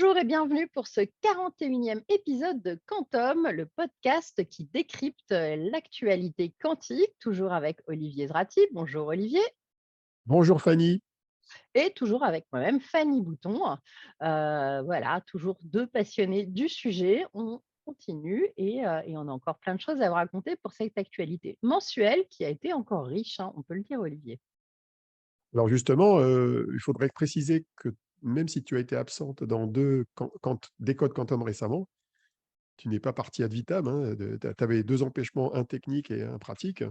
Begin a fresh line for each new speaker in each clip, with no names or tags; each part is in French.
Bonjour et bienvenue pour ce 41e épisode de Quantum, le podcast qui décrypte l'actualité quantique, toujours avec Olivier Zrati. Bonjour Olivier.
Bonjour Fanny.
Et toujours avec moi-même Fanny Bouton. Voilà, toujours deux passionnés du sujet. On continue et on a encore plein de choses à vous raconter pour cette actualité mensuelle qui a été encore riche, hein, on peut le dire Olivier.
Alors justement, il faudrait préciser que même si tu as été absente dans 2 décodes quantum récemment, tu n'es pas partie ad vitam, hein, tu avais 2 empêchements, un technique et un pratique,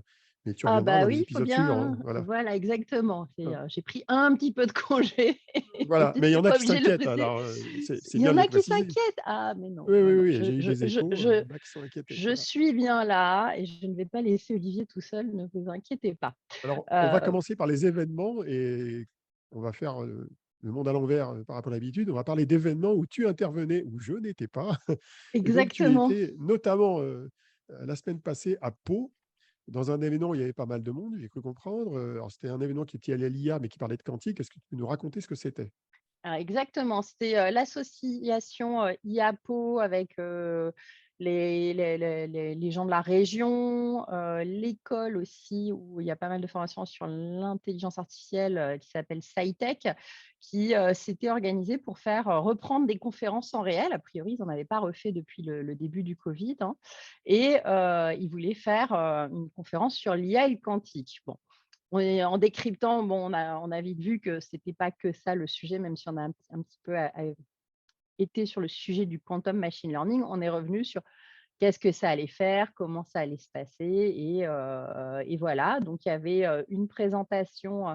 mais tu
Ah
reviendras
bah
dans les
oui, il faut
épisodes suivants,
bien,
hein,
hein.
voilà.
Voilà, exactement.
Hein.
J'ai pris un petit peu de congé et
Voilà,
tu
mais il y
n'étais
en a
pas
qui
obligé de le
s'inquiètent,
préciser.
alors, c'est
Il y
bien
en
de le
a qui
préciser.
s'inquiètent. Ah mais non,
Oui,
non,
oui,
non,
oui, j'ai eu des échos, il y en a qui sont inquiétés,
je
voilà.
suis bien là et je ne vais pas laisser Olivier tout seul, ne vous inquiétez pas.
Alors, on va
Heu,
commencer par les événements et on va faire, le monde à l'envers, par rapport à l'habitude. On va parler d'événements où tu intervenais, où je n'étais pas et donc tu
exactement.
étais notamment, la semaine passée à Pau, dans un événement où il y avait pas mal de monde, j'ai cru comprendre, alors c'était un événement qui était lié à l'IA, mais qui parlait de quantique. Est-ce que tu peux nous raconter ce que c'était?
Alors exactement, c'était, l'association, IAPO avec, les gens de la région, l'école aussi où il y a pas mal de formations sur l'intelligence artificielle, qui s'appelle SciTech, qui, s'était organisée pour faire, reprendre des conférences en réel. A priori, ils n'en avaient pas refait depuis le début du covid, hein et ils voulaient faire, une conférence sur l'IA et le quantique. Bon, en décryptant, bon, on a vite vu que c'était pas que ça le sujet, même si on a un petit peu été sur le sujet du quantum machine learning. On est revenu sur qu'est-ce que ça allait faire, comment ça allait se passer et voilà. Donc il y avait, une présentation,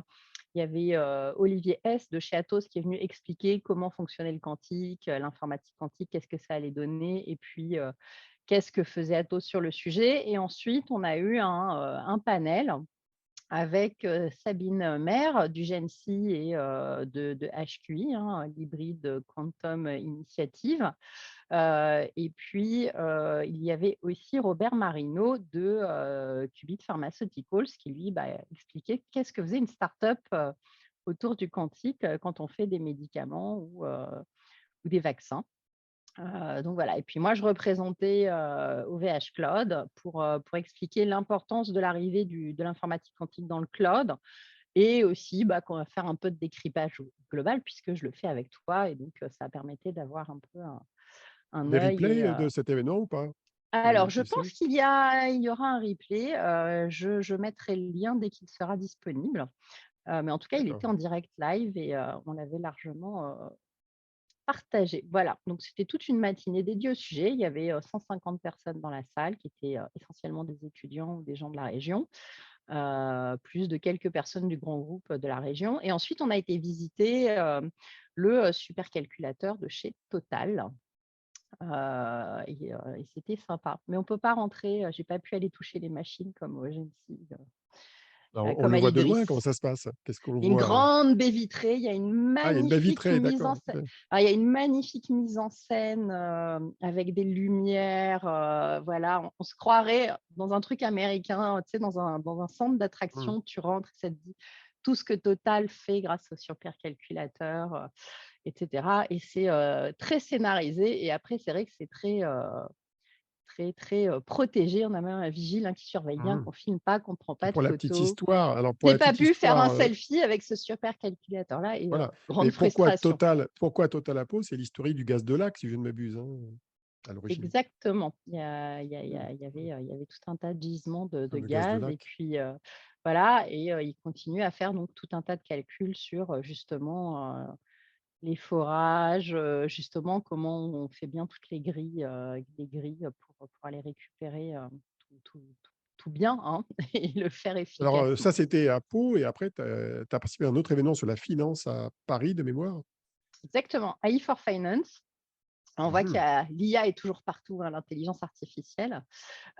il y avait, Olivier Hess de chez Atos qui est venu expliquer comment fonctionnait le quantique, l'informatique quantique, qu'est-ce que ça allait donner et puis, qu'est-ce que faisait Atos sur le sujet et ensuite on a eu un panel avec, Sabine Maire du GENSI et de HQI, hein, l'Hybrid Quantum Initiative. Et puis, il y avait aussi Robert Marino de, Qubit Pharmaceuticals qui lui, bah, expliquait qu'est-ce que faisait une start-up, autour du quantique, quand on fait des médicaments ou des vaccins. Donc voilà et puis moi je représentais, OVH Cloud pour expliquer l'importance de l'arrivée de l'informatique quantique dans le cloud et aussi, bah, qu'on va faire un peu de décryptage global puisque je le fais avec toi et donc ça permettait d'avoir un peu un
Des
œil et
replays, de cet événement ou pas?
alors je
Tu sais?
pense il y aura un replay, je mettrai le lien dès qu'il sera disponible, mais en tout cas il
D'accord.
était en direct live et on l'avait largement, partagé. Voilà, donc c'était toute une matinée dédiée au sujet. Il y avait, 150 personnes dans la salle qui étaient, essentiellement des étudiants ou des gens de la région, plus de quelques personnes du grand groupe, de la région et ensuite on a été visiter, le, supercalculateur de chez Total, et c'était sympa. Mais on peut pas rentrer, j'ai pas pu aller toucher les machines comme au Genesys,
Alors, on
comme
le
à
voit de loin? Comment
l'Idriss.
ça se passe? Qu'est-ce qu'on
Il y a une
voit?
grande baie vitrée, il y a une
Ah, il y a une baie
magnifique
vitrée,
mise en
d'accord,
scè
OK.
il y a une magnifique mise en scène, avec des lumières, voilà, on se croirait dans un truc américain, tu sais, dans un centre
Mmh.
d'attraction, tu rentres et ça te dit tout ce que Total fait grâce au supercalculateur, et cetera et c'est, très scénarisé et après c'est vrai que c'est très, très, très, protégé. On a même un vigile, hein, qui surveille bien
Mmh.
qu'on filme pas, qu'on ne prend
Et
pas de
pour la petite
photos.
histoire alors pour
J'ai
la
pas
petite
pu faire un
histoire,
selfie avec ce supercalculateur-là et
voilà. Mais
grande frustration.
pourquoi Total Apo? C'est l'historique du gaz de Lac, si je ne m'abuse, hein, à l'origine?
Exactement. Il y a il y a il y
Mmh.
a il y avait, il y avait tout un tas de gisements de
Le gaz de
gaz et
Lac.
puis, voilà et ils continuent à faire donc tout un tas de calculs sur, justement, les forages, justement comment on fait bien toutes les grilles, pour aller récupérer, tout bien, hein et le faire
Alors,
efficacement.
ça, c'était à Pau et après tu as participé à un autre événement sur la finance à Paris de mémoire?
Exactement, AI for Finance. On voit qu'il y
Mmh.
a l'IA est toujours partout, hein, l'intelligence artificielle.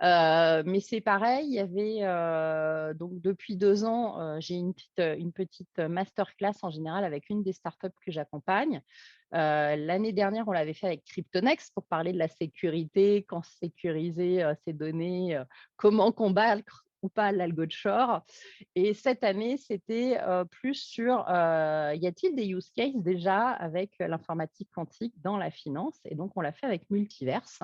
Mais c'est pareil, il y avait, donc depuis 2 ans, j'ai une petite masterclass en général avec une des startups que j'accompagne. L'année dernière, on l'avait fait avec Cryptonext pour parler de la sécurité, quand sécuriser, ses données, comment combattre ou pas l'algo de Shor. Et cette année, c'était plus sur y a-t-il des use cases déjà avec l'informatique quantique dans la finance? Et donc, on l'a fait avec Multiverse,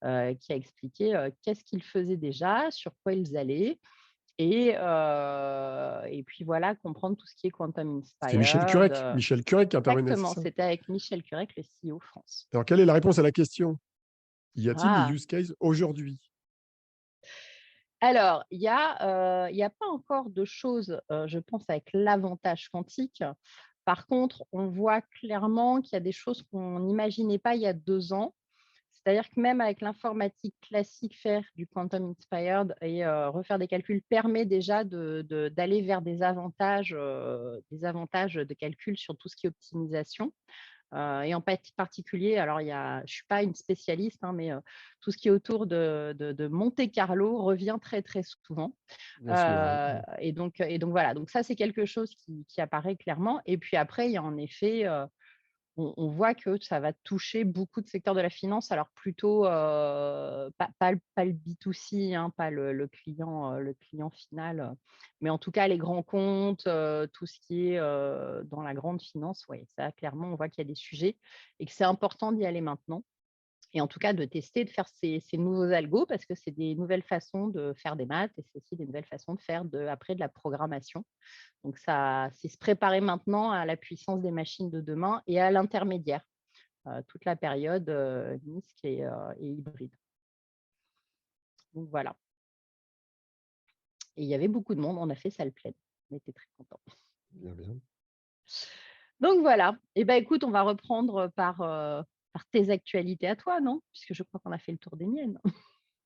qui a expliqué qu'est-ce qu'ils faisaient déjà, sur quoi ils allaient. Et puis voilà, comprendre tout ce qui est quantum
C'est
inspired.
Michel Curec qui intervenait, c'est
Exactement,
ça?
c'était avec Michel Curec, le CEO France.
Alors, quelle est la réponse à la question? Y a-t-il des
Ah!
use cases aujourd'hui?
Alors, il y a pas encore de choses, je pense, avec l'avantage quantique. Par contre, on voit clairement qu'il y a des choses qu'on n'imaginait pas il y a 2 ans. C'est-à-dire que même avec l'informatique classique, faire du quantum inspired et refaire des calculs permet déjà d'aller vers des avantages de calcul sur tout ce qui est optimisation. Et en particulier, alors je ne suis pas une spécialiste, hein, mais tout ce qui est autour de Monte Carlo revient très, très souvent.
Bien sûr, ouais.
Et donc voilà, donc ça, c'est quelque chose qui apparaît clairement. Et puis après, il y a en effet, on voit que ça va toucher beaucoup de secteurs de la finance, alors plutôt, pas le B2C, hein, pas le client final, mais en tout cas les grands comptes, tout ce qui est, dans la grande finance, ouais, ça clairement, on voit qu'il y a des sujets et que c'est important d'y aller maintenant. Et en tout cas, de tester, de faire ces nouveaux algos parce que c'est des nouvelles façons de faire des maths et c'est aussi des nouvelles façons de faire après de la programmation. Donc ça, c'est se préparer maintenant à la puissance des machines de demain et à l'intermédiaire, toute la période, NISQ et hybride. Donc voilà. Et il y avait beaucoup de monde, on a fait salle pleine. On était très contents.
Bien, bien.
Donc voilà. Et ben écoute, on va reprendre par tes actualités à toi, non? Puisque je crois qu'on a fait le tour des miennes.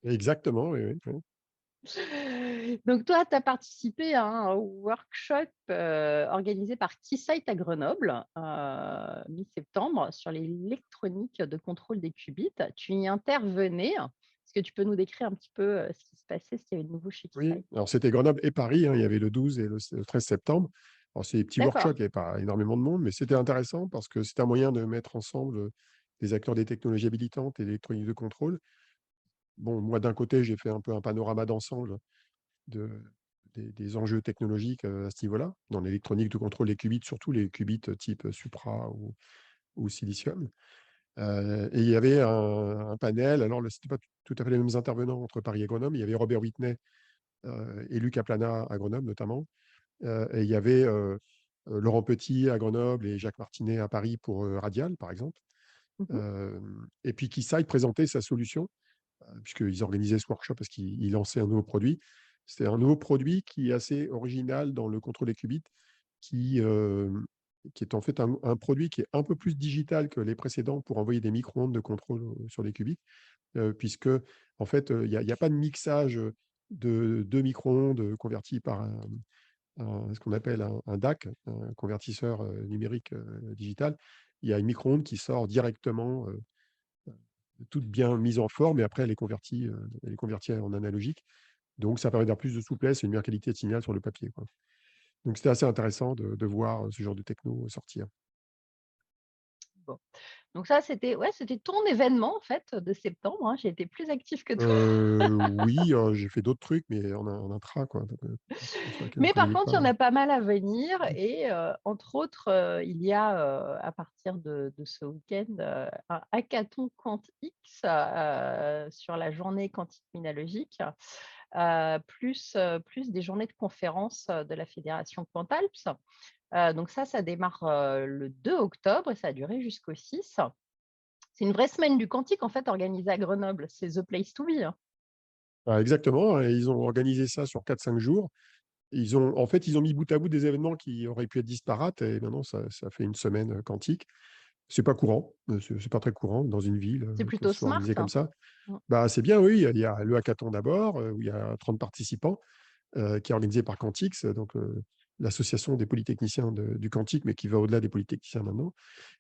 Exactement, oui, oui, oui.
Donc toi, tu as participé à un workshop, organisé par Keysight à Grenoble, mi-septembre, sur l'électronique de contrôle des qubits. Tu y intervenais. Est-ce que tu peux nous décrire un petit peu, ce qui se passait, ce qu'il y avait de nouveau chez
Oui,
Keysight?
alors c'était Grenoble et Paris, hein, il y avait le 12 et le 13 septembre. Alors c'est des petits workshops,
D'accord.
il n'y avait pas énormément de monde, mais c'était intéressant parce que c'était un moyen de mettre ensemble des acteurs des technologies habilitantes et l'électronique de contrôle. Bon, moi d'un côté, j'ai fait un peu un panorama d'ensemble de des enjeux technologiques, à ce niveau-là, dans l'électronique de contrôle des qubits, surtout les qubits type Supra ou silicium. Et il y avait un panel, alors ce n'était pas tout à fait les mêmes intervenants entre Paris et Grenoble. Il y avait Robert Whitney, et Luc Aplana à Grenoble notamment. Et il y avait Laurent Petit à Grenoble et Jacques Martinet à Paris pour Radial, par exemple.
Mmh.
Et puis Keysight présentait sa solution, puisqu'ils organisaient ce workshop parce qu'ils lançaient un nouveau produit. C'était un nouveau produit qui est assez original dans le contrôle des qubits, qui, euh, qui est en fait un produit qui est un peu plus digital que les précédents pour envoyer des micro-ondes de contrôle sur des qubits, puisque en fait, il y a pas de mixage de 2 micro-ondes convertis par ce qu'on appelle un DAC, un convertisseur numérique digital. Il y a une micro-onde qui sort directement, toute bien mise en forme, et après elle est convertie en analogique. Donc ça permet d'avoir plus de souplesse et une meilleure qualité de signal sur le papier, quoi. Donc c'était assez intéressant de voir ce genre de techno sortir.
Bon. Donc ça, c'était ouais, c'était ton événement en fait de septembre, hein. J'ai été plus active que toi.
Oui, j'ai fait d'autres trucs, mais en intra, quoi, donc, sur lesquels on
Mais par
communique
contre, il
pas.
y en a pas mal à venir et entre autres, il y a, à partir de ce week-end, un hackathon QuantX, sur la journée quantique minalogique, plus des journées de conférences, de la fédération Quantalps. Donc ça démarre, le 2 octobre et ça a duré jusqu'au 6. C'est une vraie semaine du quantique en fait organisée à Grenoble, c'est the place to be, hein.
Ah, exactement, et ils ont organisé ça sur 4-5 jours. Ils ont mis bout à bout des événements qui auraient pu être disparates, et maintenant ça fait une semaine quantique. C'est pas courant, c'est pas très courant dans une ville,
C'est
que ce
plutôt
soit
smart,
organisé comme
hein.
ça.
Mmh.
Bah, c'est bien, oui, il y a le hackathon d'abord, où il y a 30 participants, qui est organisé par Quantix, donc l'association des polytechniciens du quantique, mais qui va au-delà des polytechniciens maintenant.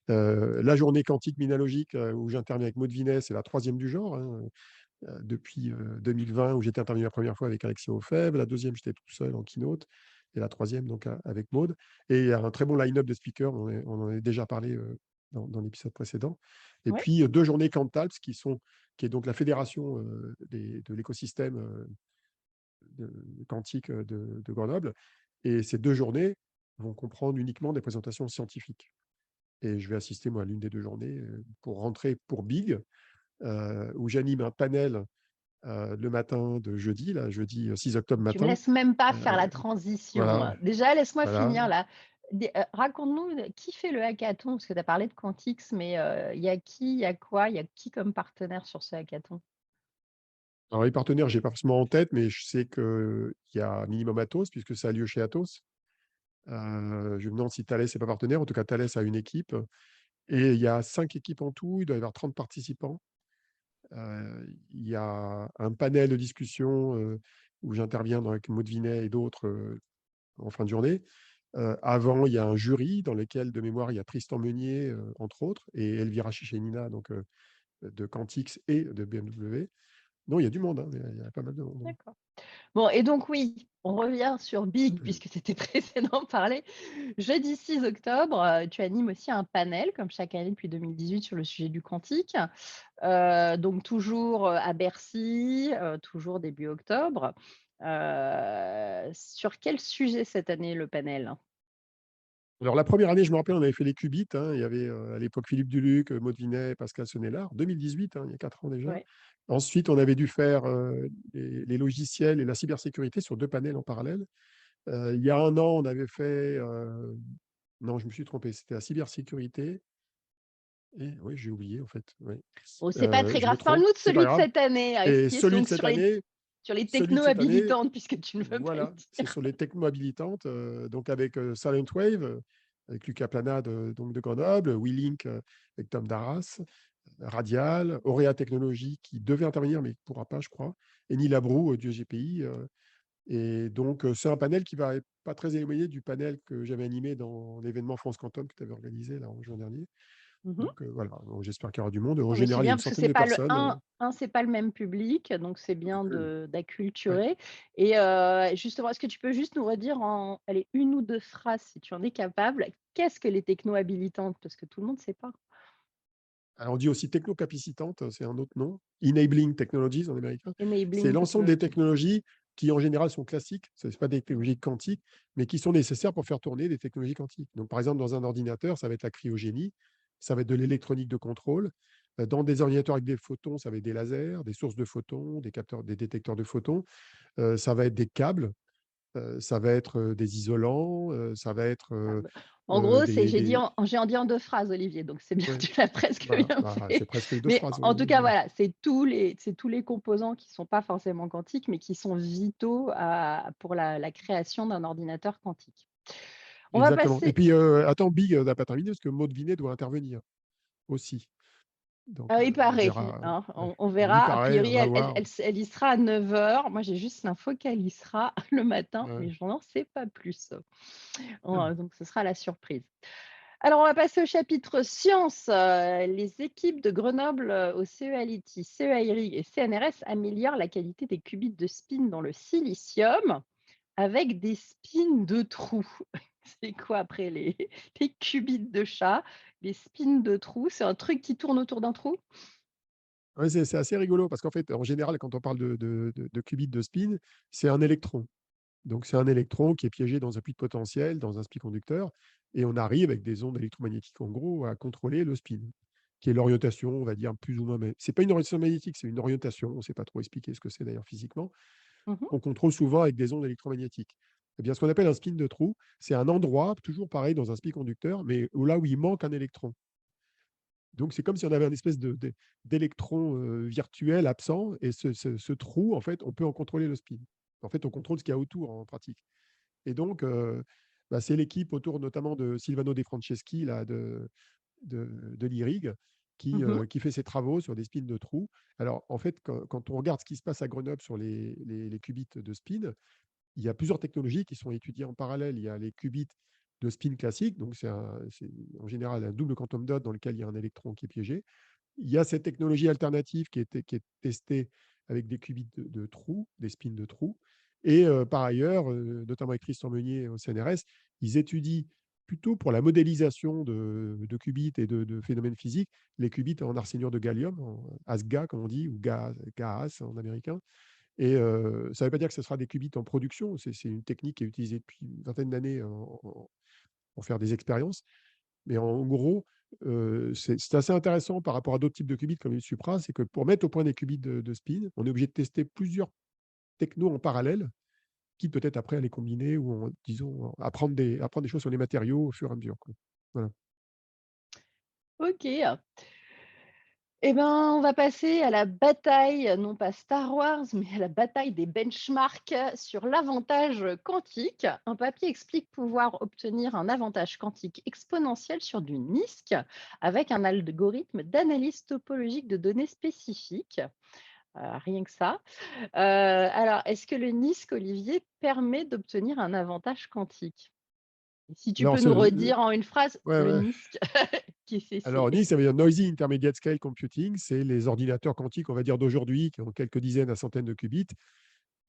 La journée quantique minalogique, où j'interviens avec Maud Vinet, c'est la troisième du genre, hein, depuis 2020, où j'étais intervenu la première fois avec Alexis Aufèvre. La deuxième, j'étais tout seul en keynote. Et la troisième, donc avec Maud. Et il y a un très bon line-up de speakers, on en a déjà parlé dans l'épisode précédent. Et
Ouais.
puis 2 journées Quantalps, qui est donc la fédération de l'écosystème quantique de Grenoble. Et ces 2 journées vont comprendre uniquement des présentations scientifiques. Et je vais assister, moi, à l'une des 2 journées pour rentrer pour Big, où j'anime un panel le matin de jeudi, là, jeudi 6 octobre
Tu me
matin.
laisses même pas faire la
Euh,
transition.
voilà,
Déjà, laisse-moi
voilà.
finir là. Raconte-nous qui fait le hackathon, parce que tu as parlé de Quantix, mais il y a qui, il y a quoi, il y a qui comme partenaire sur ce hackathon?
Alors, les partenaires, j'ai pas forcément en tête, mais je sais qu'il y a Minimum Atos, puisque ça a lieu chez Atos. Je me demande si Thales n'est pas partenaire. En tout cas, Thales a une équipe. Et il y a 5 équipes en tout. Il doit y avoir 30 participants. Il y a un panel de discussion où j'interviens avec Maud Vinet et d'autres en fin de journée. Avant, il y a un jury dans lequel, de mémoire, il y a Tristan Meunier, entre autres, et Elvira Chichenina, donc de Quantix et de BMW. Non, il y a du monde, hein, il y a pas mal de monde, hein.
D'accord. Bon, et donc oui, on revient sur Big,
Mhm.
puisque c'était précédent parler. Jeudi 6 octobre, tu animes aussi un panel, comme chaque année depuis 2018, sur le sujet du quantique. Donc toujours à Bercy, toujours début octobre. Sur quel sujet cette année le panel?
Alors, la première année, je me rappelle, on avait fait les qubits, hein. Il y avait à l'époque Philippe Duluc, Maud Vinet, Pascal Sonnellard, 2018, hein, il y a 4 ans déjà.
Ouais.
Ensuite, on avait dû faire les logiciels et la cybersécurité sur 2 panels en parallèle. Il y a un an, on avait fait. Non, je me suis trompé, c'était la cybersécurité. Et oui, j'ai oublié, en fait. Ouais.
Bon, c'est pas très
Je me
grave.
trompe,
Parle-nous de
c'est pas
celui de
grave.
cette année,
Et
qui est
celui de
donc
cette année,
sur les
celui de
techno
cette année,
habilitantes, puisque tu ne veux pas le
voilà, c'est
dire.
sur les techno habilitantes, donc avec Silent Wave, avec Lucas Plana donc de Grenoble, WeLink avec Tom Darras, Radial, Aurea Technologies qui devait intervenir mais qui ne pourra pas, je crois, et Neil Abrou du GPI. Et donc, c'est un panel qui va être pas très éloigné du panel que j'avais animé dans l'événement France Quantum que tu avais organisé là, en juin dernier.
Mmh.
Donc, voilà, donc, j'espère qu'il y aura du monde. En
Non, mais c'est
général, il y a
bien
une
parce que
centaine
c'est
de
pas le
personnes.
c'est pas le même public, donc c'est bien de
Ouais.
d'acculturer et justement, est-ce que tu peux juste nous redire en, allez, 1 ou 2 phrases, si tu en es capable, qu'est-ce que les techno habilitantes? Parce que tout le monde ne sait pas.
Alors, on dit aussi technocapacitante, c'est un autre nom. Enabling Technologies en américain. C'est
Enabling
l'ensemble des
technology.
technologies qui, en général, sont classiques. Ce n'est pas des technologies quantiques, mais qui sont nécessaires pour faire tourner des technologies quantiques. Donc, par exemple, dans un ordinateur, ça va être la cryogénie, ça va être de l'électronique de contrôle. Dans des ordinateurs avec des photons, ça va être des lasers, des sources de photons, des capteurs, des détecteurs de photons. Ça va être des câbles, ça va être des isolants, ça va être
Ah bah, en gros, c'est
des...
j'ai dit en 2 phrases, Olivier, donc c'est bien,
Ouais,
tu l'as presque
voilà,
bien
bah, c'est
fait.
presque les 2
Mais
phrases.
en
Oui,
tout
oui,
cas,
voilà.
voilà, c'est tous les composants qui sont pas forcément quantiques, mais qui sont vitaux à pour la création d'un ordinateur quantique. On va
Exactement. Et
passer.
puis, attends, Big n'a pas terminé parce que Maud Vinet doit intervenir aussi. Donc,
Il
on
paraît,
verra.
hein,
Ouais.
on
Alors, il
verra. A
paraît, on
priori,
va voir.
elle y sera à 9 heures. Moi, j'ai juste l'info qu'elle y sera le matin,
Ouais.
mais je n'en sais pas plus.
Hmm.
Donc ce sera la surprise. Alors, on va passer au chapitre sciences. Les équipes de Grenoble, au CEA-Liti, CEA-IRIG et CNRS améliorent la qualité des qubits de spin dans le silicium avec des spins de trous. C'est quoi après les qubits de chat? Les spins de trous, c'est un truc qui tourne autour d'un trou?
Ouais, c'est assez rigolo parce qu'en fait, en général, quand on parle de qubit de spin, c'est un électron. Donc, c'est un électron qui est piégé dans un puits de potentiel, dans un conducteur, et on arrive avec des ondes électromagnétiques, en gros, à contrôler le spin, qui est l'orientation, on va dire, plus ou moins. Mais ce n'est pas une orientation magnétique, c'est une orientation. On ne sait pas trop expliquer ce que c'est d'ailleurs physiquement.
Mmh.
On contrôle souvent avec des ondes électromagnétiques. Eh bien, ce qu'on appelle un spin de trou, c'est un endroit, toujours pareil dans un conducteur, mais là où il manque un électron. Donc, c'est comme si on avait une espèce d'électron virtuel absent, et ce trou, en fait, on peut en contrôler le spin. En fait, on contrôle ce qu'il y a autour en pratique. Et donc, bah, c'est l'équipe autour notamment de Silvano De Franceschi là, de l'IRIG
Mmh.
qui fait ses travaux sur des spins de trous. Alors, en fait, quand on regarde ce qui se passe à Grenoble sur les qubits de spin, il y a plusieurs technologies qui sont étudiées en parallèle. Il y a les qubits de spin classique, donc c'est en général un double quantum dot dans lequel il y a un électron qui est piégé. Il y a cette technologie alternative qui est testée avec des qubits de trous, des spins de trous. Et par ailleurs, notamment avec Tristan Meunier au CNRS, ils étudient plutôt pour la modélisation de qubits et de phénomènes physiques, les qubits en arséniure de gallium, en ASGA comme on dit, ou GAAS en américain. Et ça ne veut pas dire que ce sera des qubits en production. C'est une technique qui est utilisée depuis une vingtaine d'années pour faire des expériences. Mais en gros, c'est assez intéressant par rapport à d'autres types de qubits comme les Supra, c'est que pour mettre au point des qubits de spin, on est obligé de tester plusieurs technos en parallèle, quitte peut-être après à les combiner ou disons, apprendre des choses sur les matériaux au fur et à mesure, quoi. Voilà.
OK. Eh ben, on va passer à la bataille, non pas Star Wars, mais à la bataille des benchmarks sur l'avantage quantique. Un papier explique pouvoir obtenir un avantage quantique exponentiel sur du NISQ avec un algorithme d'analyse topologique de données spécifiques. Rien que ça. Alors, est-ce que le NISQ, Olivier, permet d'obtenir un avantage quantique? Si tu
Alors
peux
c'est
nous redire en une phrase
ouais,
le
ouais.
NISQ, qu'est-ce que
Alors
c'est?
NIC, ça veut dire Noisy Intermediate Scale Computing, c'est les ordinateurs quantiques, on va dire d'aujourd'hui, qui ont quelques dizaines à centaines de qubits,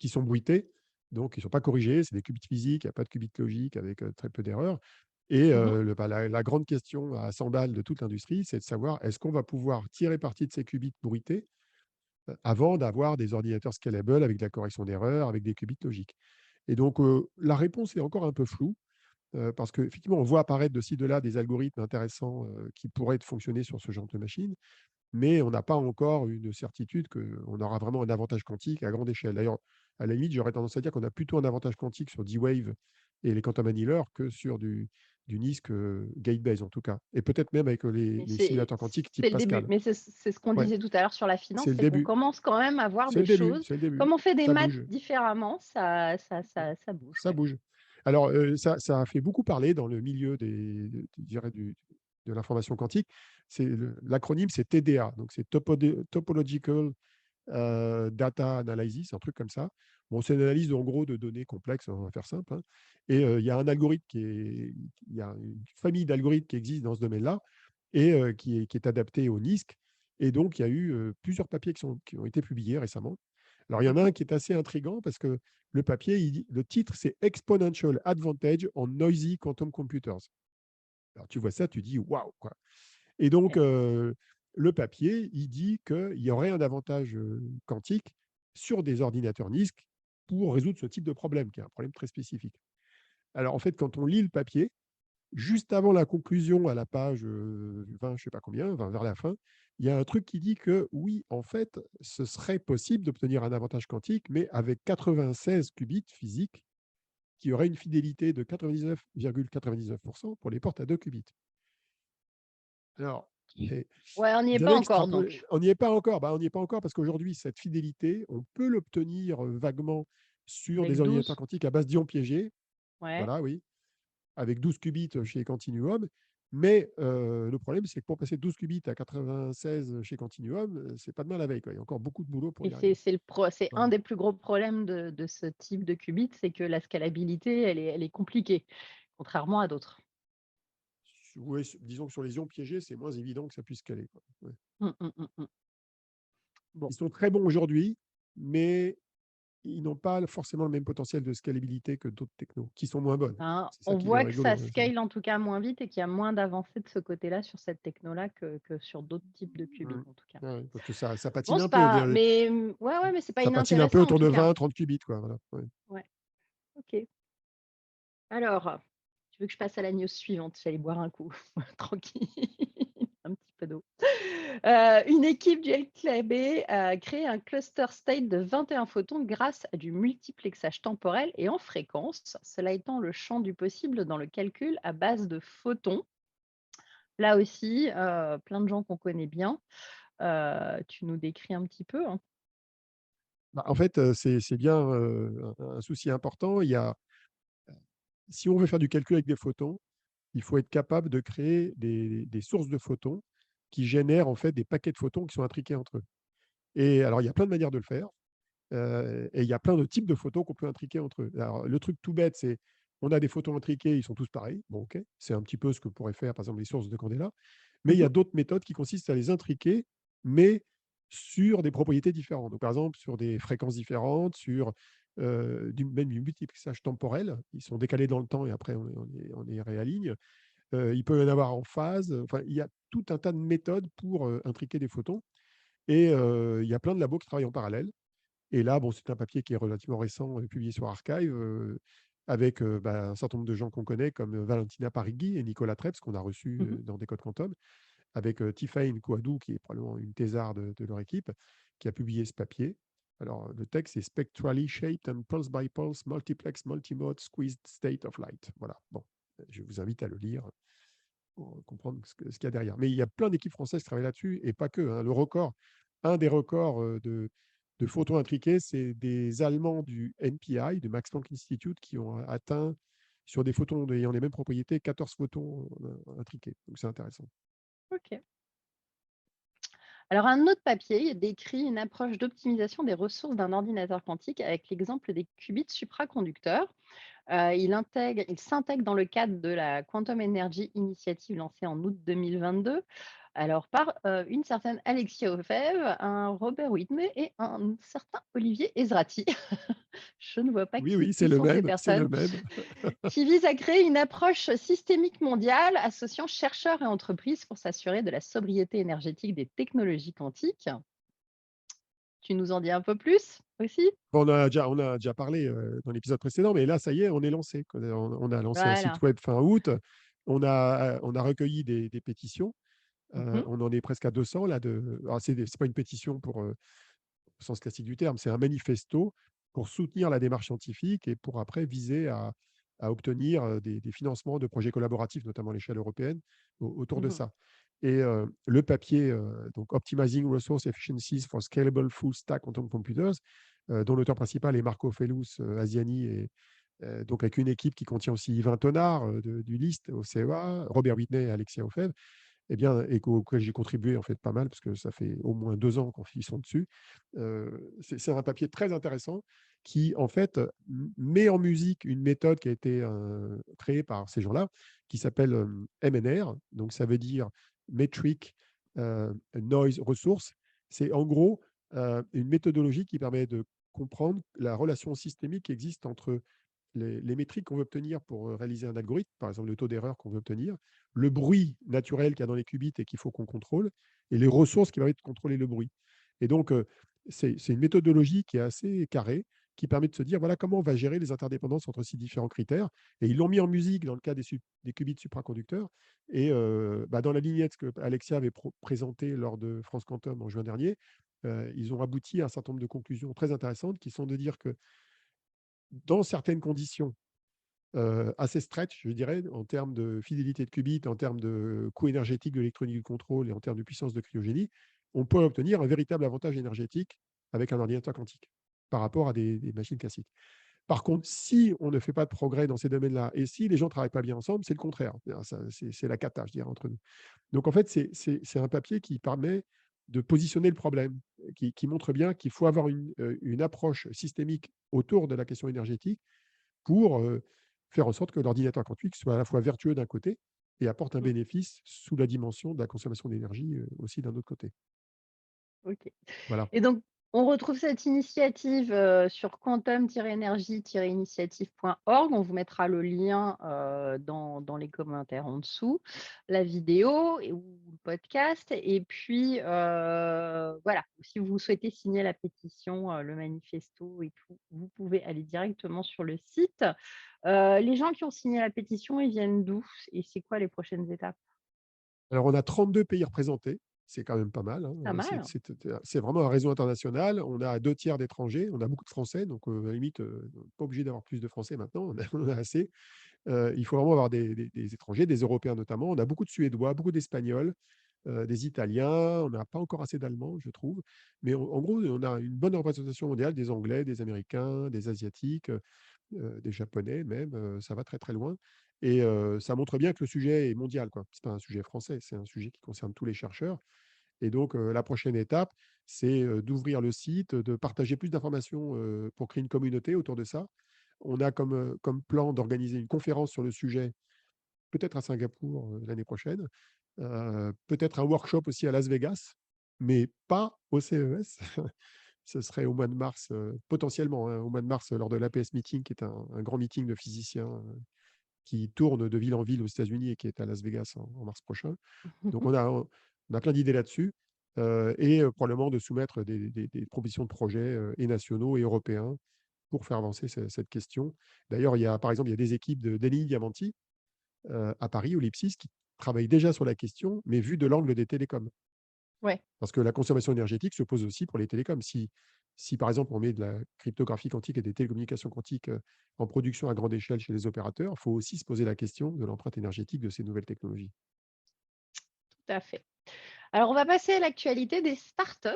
qui sont bruités, donc ils ne sont pas corrigés, c'est des qubits physiques, il n'y a pas de qubits logiques avec très peu d'erreurs. Et
Mmh.
la grande question à 100 balles de toute l'industrie, c'est de savoir est-ce qu'on va pouvoir tirer parti de ces qubits bruités avant d'avoir des ordinateurs scalable avec de la correction d'erreurs, avec des qubits logiques. Et donc, la réponse est encore un peu floue, parce qu'effectivement, on voit apparaître de ci, de là des algorithmes intéressants qui pourraient fonctionner sur ce genre de machine, mais on n'a pas encore une certitude qu'on aura vraiment un avantage quantique à grande échelle. D'ailleurs, à la limite, j'aurais tendance à dire qu'on a plutôt un avantage quantique sur D-Wave et les quantum annealers que sur du NISQ gate-based en tout cas. Et peut-être même avec
Mais
les simulateurs quantiques type
c'est le début.
Pascal.
Mais c'est ce qu'on
Ouais,
disait tout à l'heure sur la finance,
c'est le
c'est qu'on
début.
commence quand même à voir
C'est
des
le début,
choses.
c'est le début.
Comme on fait des
Ça
maths
bouge.
différemment, ça bouge,
Ça
ouais.
bouge. Alors, ça a fait beaucoup parler dans le milieu je dirais de l'information quantique. L'acronyme, c'est TDA, donc c'est Topological Data Analysis, un truc comme ça. Bon, c'est une analyse en gros de données complexes, on va faire simple, hein. Et il y a un algorithme il y a une famille d'algorithmes qui existe dans ce domaine-là et qui est adapté au NISQ. Et donc, il y a eu plusieurs papiers qui ont été publiés récemment. Alors, il y en a
Mmh.
un qui est assez intriguant parce que le papier, le titre, c'est Exponential Advantage on Noisy Quantum Computers. Alors, tu vois ça, tu dis waouh, quoi. Et donc,
Ouais.
le papier, il dit qu'il y aurait un avantage quantique sur des ordinateurs NISQ pour résoudre ce type de problème, qui est un problème très spécifique. Alors, en fait, quand on lit le papier, juste avant la conclusion, à la page 20, je ne sais pas combien, 20 vers la fin, il y a un truc qui dit que oui, en fait, ce serait possible d'obtenir un avantage quantique, mais avec 96 qubits physiques, qui aurait une fidélité de 99,99% pour les portes à 2 qubits. Alors,
Ouais, on n'y est
vous
pas
avez
encore
extrapolé.
donc.
On n'y est pas encore. Bah, on n'y est pas encore parce qu'aujourd'hui, cette fidélité, on peut l'obtenir vaguement sur des
Avec
ordinateurs
12.
quantiques à base d'ions piégés.
Ouais.
Voilà, oui, avec 12 qubits chez Continuum. Mais le problème, c'est que pour passer de 12 qubits à 96 chez Continuum, c'est pas demain la veille, quoi. Il y a encore beaucoup de boulot pour
Et
y arriver.
c'est un
Voilà.
des plus gros problèmes de ce type de qubit, c'est que la scalabilité, elle est compliquée, contrairement à d'autres.
Ouais, disons que sur les ions piégés, c'est moins évident que ça puisse caler, quoi. Ouais.
Mmh, mmh, mmh, mmh. Bon,
Ils sont très bons aujourd'hui, mais ils n'ont pas forcément le même potentiel de scalabilité que d'autres technos, qui sont moins bonnes.
ben,
C'est ça
on
qui est
voit que ça
rigolo, ça.
scale en tout cas moins vite et qu'il y a moins d'avancées de ce côté-là sur cette techno-là que sur d'autres types de qubits
Mmh.
en tout cas.
Ouais, ouais, parce que ça
Bon,
patine un
c'est
peu.
pas mais ouais, ouais, mais c'est pas
Ça patine un peu
inintéressant en
autour
tout
de
cas.
20-30 qubits, quoi. Voilà. Ouais.
Ouais, OK. Alors, tu veux que je passe à la news suivante? Je vais aller boire un coup, tranquille, un petit peu d'eau. Une équipe du LKB a créé un cluster state de 21 photons grâce à du multiplexage temporel et en fréquence, cela étend le champ du possible dans le calcul à base de photons. Là aussi, plein de gens qu'on connaît bien. Tu nous décris un petit peu, hein?
Bah, en fait, c'est bien un souci important. Si on veut faire du calcul avec des photons, il faut être capable de créer des sources de photons qui génèrent en fait des paquets de photons qui sont intriqués entre eux. Et alors, il y a plein de manières de le faire. Et il y a plein de types de photons qu'on peut intriquer entre eux. Alors, le truc tout bête, c'est on a des photons intriqués, ils sont tous pareils. Bon, ok, c'est un petit peu ce que pourraient faire, par exemple, les sources de Candela. Mais il y
Mmh.
a d'autres méthodes qui consistent à les intriquer, mais sur des propriétés différentes. Donc, par exemple, sur des fréquences différentes, sur même du multiplexage temporel. Ils sont décalés dans le temps et après, on les réaligne. Il peut y en avoir en phase. Enfin, il y a tout un tas de méthodes pour intriquer des photons. Et il y a plein de labos qui travaillent en parallèle. Et là, bon, c'est un papier qui est relativement récent, publié sur Archive, avec un certain nombre de gens qu'on connaît, comme Valentina Parighi et Nicolas Treps, qu'on a reçus
Mmh.
dans Décode Quantum, avec Tifaïn Kouadou, qui est probablement une thésarde de leur équipe, qui a publié ce papier. Alors, le texte est Spectrally Shaped and Pulse by Pulse Multiplex Multimode Squeezed State of Light. Voilà, bon, je vous invite à le lire pour comprendre ce qu'il y a derrière. Mais il y a plein d'équipes françaises qui travaillent là-dessus, et pas que, hein. Le record, un des records de photons intriqués, c'est des Allemands du NPI, du Max Planck Institute, qui ont atteint, sur des photons ayant les mêmes propriétés, 14 photons intriqués. Donc c'est intéressant.
OK. Alors, un autre papier décrit une approche d'optimisation des ressources d'un ordinateur quantique avec l'exemple des qubits supraconducteurs. Il s'intègre dans le cadre de la Quantum Energy Initiative lancée en août 2022, alors par une certaine Alexia Ofev, un Robert Whitney et un certain Olivier Ezrati. Je ne vois pas
Oui, oui, c'est
qui
le
sont ces
même, c'est
personnes,
le même.
qui vise à créer une approche systémique mondiale associant chercheurs et entreprises pour s'assurer de la sobriété énergétique des technologies quantiques. Tu nous en dis un peu plus aussi?
Bon, on a déjà parlé dans l'épisode précédent, mais là, ça y est, on est lancé. On a lancé un site
Voilà.
web fin août. On a recueilli des pétitions.
Mhm,
On en est presque à 200 là. Alors, c'est pas une pétition au sens classique du terme, c'est un manifesto pour soutenir la démarche scientifique et pour après viser à obtenir des financements de projets collaboratifs, notamment à l'échelle européenne, autour de
mhm,
ça. Et le papier, donc Optimizing Resource Efficiencies for Scalable Full Stack Quantum Computers, dont l'auteur principal est Marco Felus Asiani, et donc avec une équipe qui contient aussi Yvain Tonard du LIST au CEA, Robert Whitney et Alexia Ofev, eh bien, et auquel j'ai contribué en fait pas mal, parce que ça fait au moins 2 ans qu'ils sont dessus. C'est un papier très intéressant qui, en fait, met en musique une méthode qui a été créée par ces gens-là, qui s'appelle MNR. Donc, ça veut dire Metric Noise Resource. C'est en gros une méthodologie qui permet de comprendre la relation systémique qui existe entre les métriques qu'on veut obtenir pour réaliser un algorithme, par exemple le taux d'erreur qu'on veut obtenir, le bruit naturel qu'il y a dans les qubits et qu'il faut qu'on contrôle, et les ressources qui permettent de contrôler le bruit. Et donc, c'est une méthodologie qui est assez carrée, qui permet de se dire, voilà comment on va gérer les interdépendances entre ces différents critères. Et ils l'ont mis en musique dans le cas des qubits supraconducteurs. Et dans la lignette que Alexia avait présentée lors de France Quantum en juin dernier, ils ont abouti à un certain nombre de conclusions très intéressantes, qui sont de dire que dans certaines conditions, assez stretch, je dirais, en termes de fidélité de qubits, en termes de coût énergétique de l'électronique du contrôle et en termes de puissance de cryogénie, on peut obtenir un véritable avantage énergétique avec un ordinateur quantique par rapport à des machines classiques. Par contre, si on ne fait pas de progrès dans ces domaines-là et si les gens ne travaillent pas bien ensemble, c'est le contraire. C'est la cata, je dirais, entre nous. Donc, en fait, c'est un papier qui permet de positionner le problème, qui montre bien qu'il faut avoir une approche systémique autour de la question énergétique pour faire en sorte que l'ordinateur quantique soit à la fois vertueux d'un côté et apporte un
mhm.
bénéfice sous la dimension de la consommation d'énergie aussi d'un autre côté.
OK.
Voilà.
Et donc, on retrouve cette initiative, sur quantum-initiative.org. On vous mettra le lien, dans les commentaires en dessous, la vidéo ou le podcast et puis, voilà, si vous souhaitez signer la pétition, le manifesto et tout, vous pouvez aller directement sur le site. Les gens qui ont signé la pétition, ils viennent d'où et c'est quoi les prochaines étapes?
Alors, on a 32 pays représentés, c'est quand même pas mal, hein.
Pas mal.
C'est vraiment un réseau international. On a 2 tiers d'étrangers, on a beaucoup de Français, donc à la limite, pas obligé d'avoir plus de Français maintenant, on a assez. Il faut vraiment avoir des étrangers, des Européens notamment. On a beaucoup de Suédois, beaucoup d'Espagnols, des Italiens. On n'a pas encore assez d'Allemands, je trouve. Mais en gros, on a une bonne représentation mondiale, des Anglais, des Américains, des Asiatiques, des Japonais même. Ça va très très loin. Et ça montre bien que le sujet est mondial, quoi. C'est pas un sujet français, c'est un sujet qui concerne tous les chercheurs. Et donc, la prochaine étape, c'est d'ouvrir le site, de partager plus d'informations pour créer une communauté autour de ça. On a comme plan d'organiser une conférence sur le sujet, peut-être à Singapour l'année prochaine, peut-être un workshop aussi à Las Vegas, mais pas au CES. Ce serait au mois de mars, potentiellement, hein, au mois de mars, lors de l'APS Meeting, qui est un grand meeting de physiciens qui tourne de ville en ville aux États-Unis et qui est à Las Vegas en mars prochain. Donc, on a plein d'idées là-dessus. et probablement de soumettre des propositions de projets et nationaux et européens pour faire avancer cette question. D'ailleurs, par exemple, il y a des équipes d'Engie Diamanti à Paris, au Lipsis, qui travaillent déjà sur la question, mais vue de l'angle des télécoms.
Ouais.
Parce que la consommation énergétique se pose aussi pour les télécoms. Si par exemple, on met de la cryptographie quantique et des télécommunications quantiques en production à grande échelle chez les opérateurs, il faut aussi se poser la question de l'empreinte énergétique de ces nouvelles technologies.
Tout à fait. Alors, on va passer à l'actualité des startups.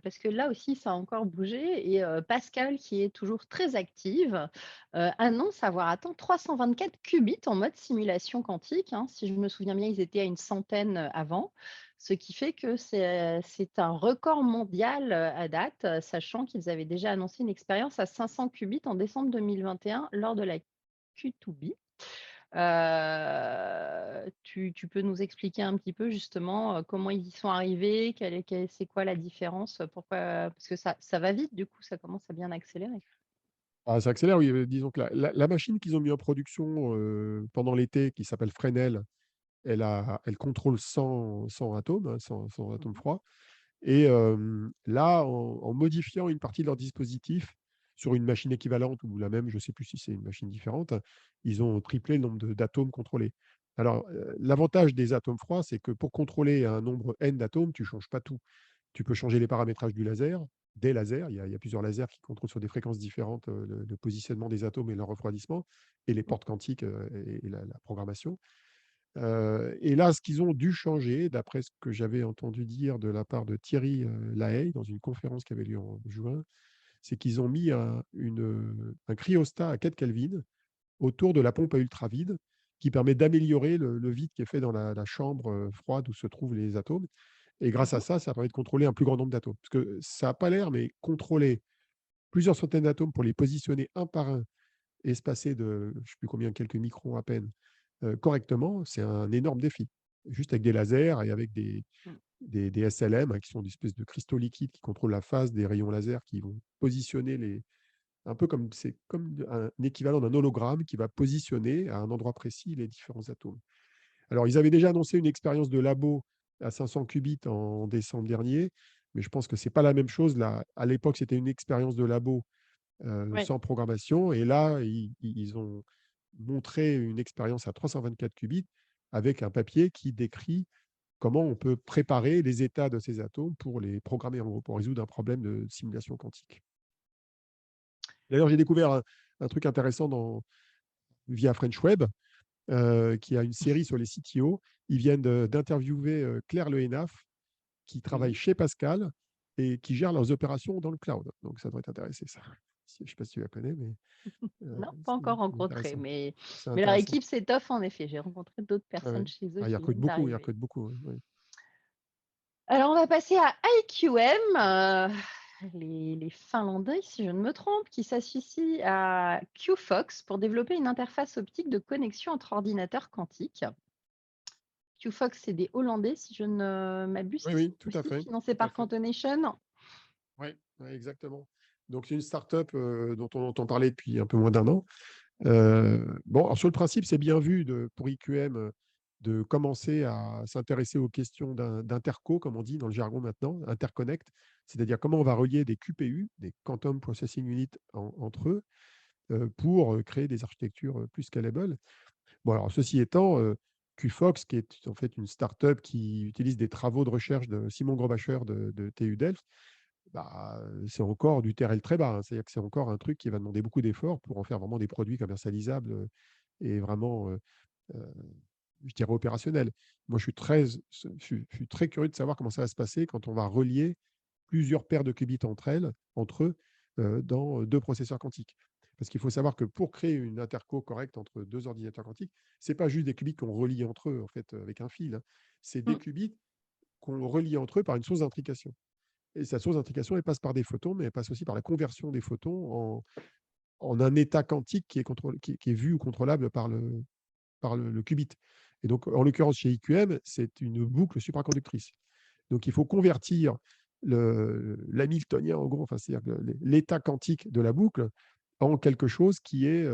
Parce que là aussi, ça a encore bougé et Pascal, qui est toujours très active, annonce avoir atteint 324 qubits en mode simulation quantique, hein. Si je me souviens bien, ils étaient à une centaine, avant, ce qui fait que c'est un record mondial, à date, sachant qu'ils avaient déjà annoncé une expérience à 500 qubits en décembre 2021 lors de la Q2B. Tu peux nous expliquer un petit peu justement, comment ils y sont arrivés? C'est quoi la différence? Pourquoi parce que ça va vite du coup, ça commence à bien accélérer.
Ah, ça accélère, oui. Disons que la machine qu'ils ont mis en production pendant l'été, qui s'appelle Fresnel, elle contrôle 100 atomes, hein, 100 atomes
Mmh.
froids. Et là, en modifiant une partie de leur dispositif sur une machine équivalente ou la même, je ne sais plus si c'est une machine différente, ils ont triplé le nombre d'atomes contrôlés. Alors, l'avantage des atomes froids, c'est que pour contrôler un nombre n d'atomes, tu ne changes pas tout. Tu peux changer les paramétrages du laser, des lasers. Il y a plusieurs lasers qui contrôlent sur des fréquences différentes le positionnement des atomes et leur refroidissement, et les
Mmh.
portes quantiques et la programmation. Et là, ce qu'ils ont dû changer, d'après ce que j'avais entendu dire de la part de Thierry Lahaye dans une conférence qui avait lieu en juin, c'est qu'ils ont mis un cryostat à 4 Kelvin autour de la pompe à ultravide qui permet d'améliorer le vide qui est fait dans la chambre froide où se trouvent les atomes. Et grâce à
Mmh.
ça, ça permet de contrôler un plus grand nombre d'atomes. Parce que ça n'a pas l'air, mais contrôler plusieurs centaines d'atomes pour les positionner un par un, espacés de, je ne sais plus combien, quelques microns à peine, correctement, c'est un énorme défi. Juste avec des lasers et avec
Mmh.
des SLM, hein, qui sont des espèces de cristaux liquides qui contrôlent la phase des rayons laser qui vont positionner un peu comme c'est comme un équivalent d'un hologramme qui va positionner à un endroit précis les différents atomes. Alors, ils avaient déjà annoncé une expérience de labo à 500 qubits en décembre dernier, mais je pense que c'est pas la même chose. Là, à l'époque, c'était une expérience de labo
Ouais.
sans programmation, et là, ils ont montré une expérience à 324 qubits avec un papier qui décrit comment on peut préparer les états de ces atomes pour les programmer, en gros, pour résoudre un problème de simulation quantique. D'ailleurs, j'ai découvert un truc intéressant via French Web, qui a une série sur les CTO. Ils viennent d'interviewer Claire Lehenaf, qui travaille
Oui.
chez Pascal et qui gère leurs opérations dans le cloud. Donc, ça doit t'intéresser, ça. Je ne sais pas si tu la connais, mais
Non, pas encore
c'est
rencontré,
intéressant.
mais
C'est
leur
intéressant.
équipe s'étoffe en effet. J'ai rencontré d'autres
Ouais,
personnes
ouais.
chez eux
Ah, ils
qui
recrutent
viennent
beaucoup, ils
d'arriver.
recrutent beaucoup. Ouais, ouais.
Alors, on va passer à IQM, les Finlandais, si je ne me trompe, qui s'associent à QFox pour développer une interface optique de connexion entre ordinateurs quantiques. QFox, c'est des Hollandais, si je ne m'abuse,
Oui, oui, tout à
aussi,
fait.
financés
Tout à
par
fait.
Cantonation.
Ouais, ouais, exactement. Donc, c'est une start-up dont on entend parler depuis un peu moins d'un an. Bon, alors sur le principe, c'est bien vu pour IQM de commencer à s'intéresser aux questions d'interco, comme on dit dans le jargon maintenant, interconnect, c'est-à-dire comment on va relier des QPU, des Quantum Processing Unit, entre eux, pour créer des architectures plus scalable. Bon, alors ceci étant, QFox, qui est en fait une start-up qui utilise des travaux de recherche de Simon Grobacher de TU Delft, bah, c'est encore du TRL très bas, hein. C'est-à-dire que c'est encore un truc qui va demander beaucoup d'efforts pour en faire vraiment des produits commercialisables et vraiment, je dirais, opérationnels. Moi, je suis très curieux de savoir comment ça va se passer quand on va relier plusieurs paires de qubits entre eux, dans deux processeurs quantiques. Parce qu'il faut savoir que pour créer une interco correcte entre deux ordinateurs quantiques, ce n'est pas juste des qubits qu'on relie entre eux en fait, avec un fil, hein. C'est des
Mm.
qubits qu'on relie entre eux par une source d'intrication. Et cette source d'intrication, elle passe par des photons, mais elle passe aussi par la conversion des photons en un état quantique qui est vu ou contrôlable par le qubit. Et donc, en l'occurrence, chez IQM, c'est une boucle supraconductrice. Donc, il faut convertir l'hamiltonien, en gros, enfin, c'est-à-dire l'état quantique de la boucle en quelque chose qui est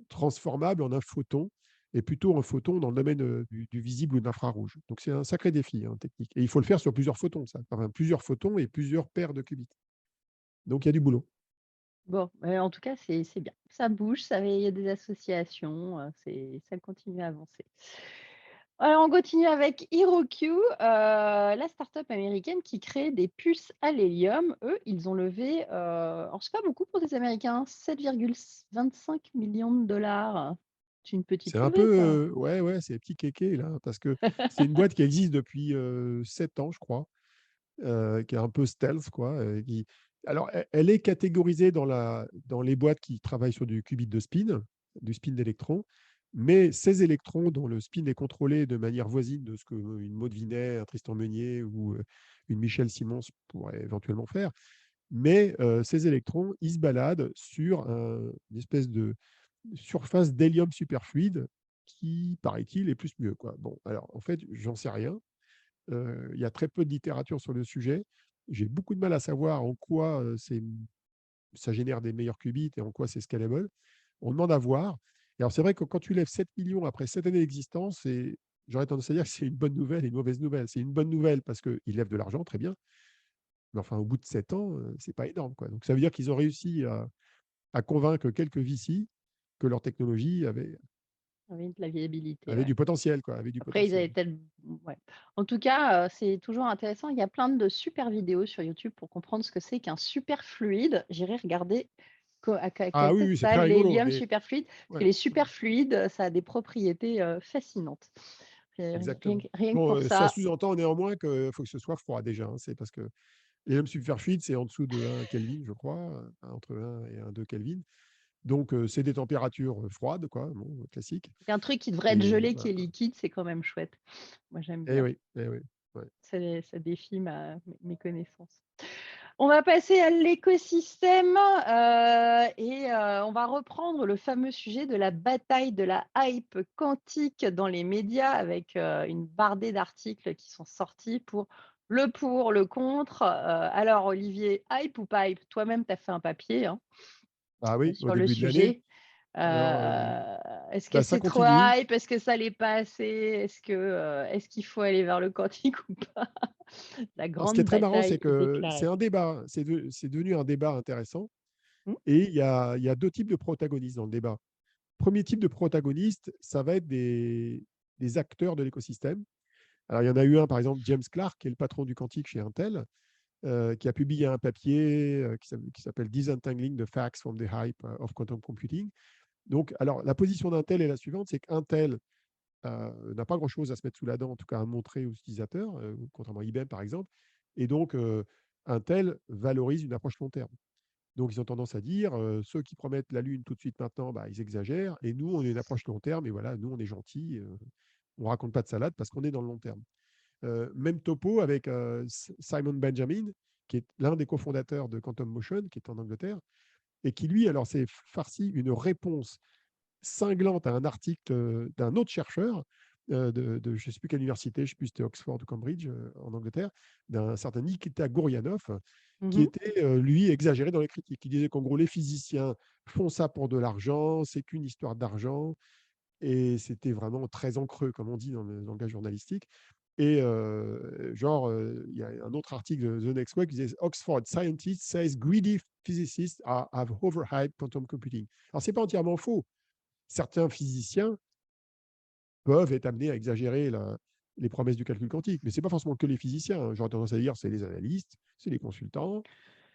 transformable en un photon. et plutôt un photon dans le domaine du visible ou de l'infrarouge. Donc c'est un sacré défi technique. Et il faut le faire sur plusieurs photons, ça. Enfin, plusieurs photons et plusieurs paires de qubits. Donc il y a du boulot.
Bon, en tout cas, c'est bien. Ça bouge, ça il y a des associations, ça continue à avancer. Alors, on continue avec HeroQ, la start-up américaine qui crée des puces à l'hélium. Eux, ils ont levé, alors c'est pas beaucoup pour des Américains, 7,25 millions de dollars. C'est une
C'est
petite
un
levée, ça.
peu, ouais, ouais, c'est les petits kékés là, parce que c'est une boîte qui existe depuis 7 ans, je crois, qui est un peu stealth, quoi. Alors, elle est catégorisée dans les boîtes qui travaillent sur du qubit de spin, du spin d'électrons, mais ces électrons dont le spin est contrôlé de manière voisine de ce qu'une Maud Vinet, un Tristan Meunier ou une Michelle Simons pourraient éventuellement faire, mais ces électrons, ils se baladent sur une espèce de surface d'hélium superfluide qui, paraît-il, est plus mieux, quoi. Bon, alors en fait, j'en sais rien. Il y a très peu de littérature sur le sujet. J'ai beaucoup de mal à savoir en quoi ça génère des meilleurs qubits et en quoi c'est scalable. On demande à voir. Et alors c'est vrai que quand tu lèves 7 millions après 7 années d'existence, j'aurais tendance à dire que c'est une bonne nouvelle et une mauvaise nouvelle. C'est une bonne nouvelle parce qu'ils lèvent de l'argent, très bien. Mais enfin, au bout de 7 ans, c'est pas énorme, quoi. Donc ça veut dire qu'ils ont réussi à convaincre quelques VC que leur technologie
Oui, de la viabilité,
avait
ouais.
du potentiel, quoi, avait du
Après, ils
potentiel.
avaient tel ouais. En tout cas, c'est toujours intéressant. Il y a plein de super vidéos sur YouTube pour comprendre ce que c'est qu'un superfluide. J'irai regarder à
Ah
quelle
oui,
tête
oui, c'est
ça a
très rigolo,
l'hélium
mais
superfluide. Parce que
ouais,
les
ouais,
superfluides, ça a des propriétés, fascinantes. Rien
exactement.
que rien que
Bon,
pour
ça
ça.
sous-entend néanmoins qu'il faut que ce soit froid déjà, hein. C'est parce que l'hélium superfluide, c'est en dessous de 1 Kelvin, je crois, entre 1 et 1,2 Kelvin. Donc, c'est des températures froides, quoi, bon, classiques.
Un truc qui devrait être
Et
gelé, qui
voilà,
est
quoi.
liquide, c'est quand même chouette. Moi, j'aime
Eh
bien.
oui, eh oui. Ouais.
Ça défie mes connaissances. On va passer à l'écosystème on va reprendre le fameux sujet de la bataille de la hype quantique dans les médias avec une bardée d'articles qui sont sortis pour, le contre. Alors, Olivier, hype ou pas hype? Toi-même, tu as fait un papier hein,
Ah oui, au
sur le
début de l'année.
sujet.
Alors,
Est-ce que
bah, ça
c'est trop
continue.
hype? Est-ce que ça l'est pas assez? Est-ce qu'il faut aller vers le quantique ou pas? La
Alors, ce qui est
grande
très marrant, c'est
bataille est
que c'est
déclarée.
un débat, c'est devenu un débat intéressant.
Mmh.
Et il y a 2 types de protagonistes dans le débat. Premier type de protagoniste, ça va être des acteurs de l'écosystème. Alors, il y en a eu un, par exemple, James Clark, qui est le patron du quantique chez Intel, qui a publié un papier qui s'appelle Disentangling the Facts from the Hype of Quantum Computing. Donc, alors, la position d'Intel est la suivante, c'est qu'Intel n'a pas grand-chose à se mettre sous la dent, en tout cas à montrer aux utilisateurs, contrairement à IBM, par exemple. Et donc, Intel valorise une approche long terme. Donc, ils ont tendance à dire, ceux qui promettent la Lune tout de suite maintenant, bah, ils exagèrent. Et nous, on est une approche long terme. Et voilà, nous, on est gentils. On ne raconte pas de salade parce qu'on est dans le long terme. Même topo avec Simon Benjamin, qui est l'un des cofondateurs de Quantum Motion, qui est en Angleterre, et qui, lui, alors, s'est farci une réponse cinglante à un article d'un autre chercheur de je ne sais plus quelle université, je ne sais plus si c'était Oxford ou Cambridge en Angleterre, d'un certain Nikita Gourianov, qui
Mmh.
était, lui, exagéré dans les critiques. Qui disait qu'en gros, les physiciens font ça pour de l'argent, c'est qu'une histoire d'argent, et c'était vraiment très en creux, comme on dit dans le langage journalistique. Et il y a un autre article de The Next Week qui disait Oxford scientist says greedy physicists have overhyped quantum computing. Alors, c'est pas entièrement faux. Certains physiciens peuvent être amenés à exagérer les promesses du calcul quantique, mais ce n'est pas forcément que les physiciens, hein. J'aurais tendance à dire c'est les analystes, c'est les consultants,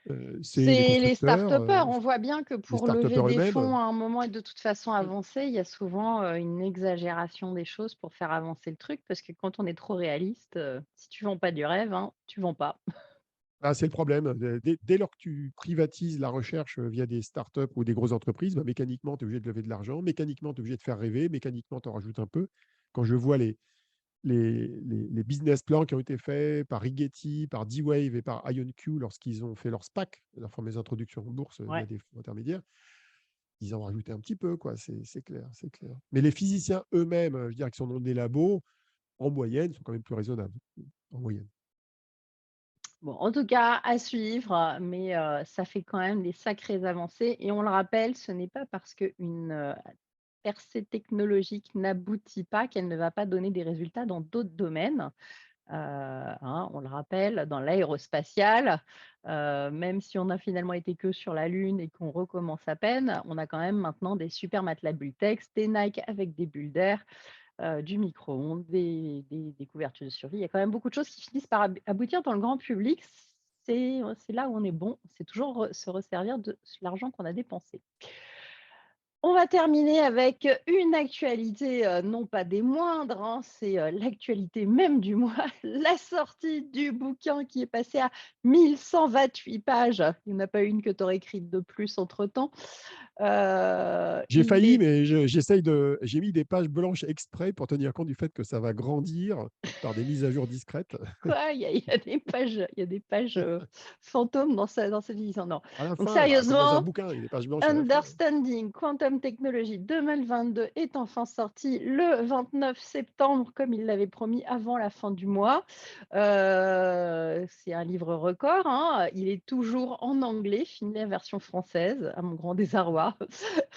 c'est les
C'est les
constructeurs,
start-upers. On voit bien que
les
pour lever
start-upers
des
eux-mêmes.
fonds à un moment et de toute façon avancer, il y a souvent, une exagération des choses pour faire avancer le truc parce que quand on est trop réaliste, si tu vends pas du rêve, hein, tu vends pas.
Ah, c'est le problème. Dès lors que tu privatises la recherche via des startups ou des grosses entreprises, bah, mécaniquement, tu es obligé de lever de l'argent, mécaniquement, tu es obligé de faire rêver, mécaniquement, tu en rajoutes un peu. Quand je vois les business plans qui ont été faits par Rigetti, par D-Wave et par IonQ lorsqu'ils ont fait leur SPAC, leur fameuse introduction en bourse via
Ouais.
des fonds intermédiaires, ils en ont rajouté un petit peu, quoi. C'est clair, c'est clair. Mais les physiciens eux-mêmes, je veux dire, qui sont dans des labos, en moyenne, sont quand même plus raisonnables. En moyenne.
Bon, en tout cas, à suivre, mais ça fait quand même des sacrées avancées et on le rappelle, ce n'est pas parce qu'une percée technologique n'aboutit pas, qu'elle ne va pas donner des résultats dans d'autres domaines. Hein, on le rappelle, dans l'aérospatiale, même si on a finalement été que sur la Lune et qu'on recommence à peine, on a quand même maintenant des super matelas Bultex, des Nike avec des bulles d'air, du micro-ondes, des couvertures de survie. Il y a quand même beaucoup de choses qui finissent par aboutir dans le grand public. C'est là où on est bon, c'est toujours se resservir de l'argent qu'on a dépensé. On va terminer avec une actualité, non pas des moindres, hein, c'est, l'actualité même du mois, la sortie du bouquin qui est passé à 1 128 pages. Il n'y en a pas une que tu aurais écrite de plus entre-temps.
J'ai
Il
failli,
est
mais j'ai mis des pages blanches exprès pour tenir compte du fait que ça va grandir par des mises à jour discrètes.
quoi? Il y a des pages, fantômes dans cette édition, non.
À la
Donc
fin, bah, comme dans un
sérieusement,
bouquin, il y a des pages blanches à la fin.
Understanding Quantum Technology 2022 est enfin sorti le 29 septembre, comme il l'avait promis avant la fin du mois. C'est un livre record, hein. Il est toujours en anglais, fini la version française, à mon grand désarroi.